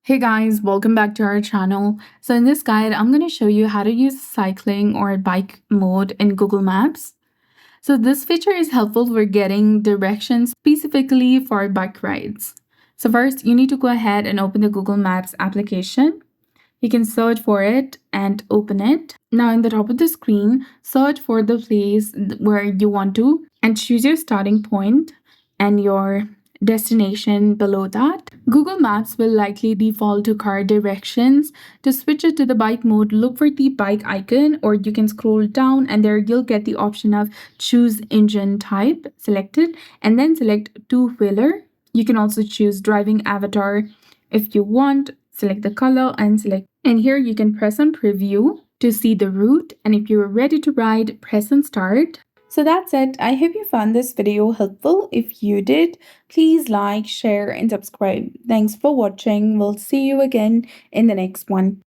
Hey guys, welcome back to our channel. So in this guide, I'm going to show you how to use cycling or bike mode in Google Maps. So this feature is helpful for getting directions specifically for bike rides. So first, you need to go ahead and open the Google Maps application. You can search for it and open it. Now in the top of the screen, search for the place where you want to and choose your starting point and your destination below that. Google Maps will likely default to car directions. To switch it to the bike mode, look for the bike icon or you can scroll down and there you'll get the option of choose engine type selected and then select two-wheeler. You can also choose driving avatar if you want. Select the color and select. And here you can press on preview to see the route. And if you're ready to ride, press on start. So that's it. I hope you found this video helpful. If you did, please like, share, and subscribe. Thanks for watching. We'll see you again in the next one.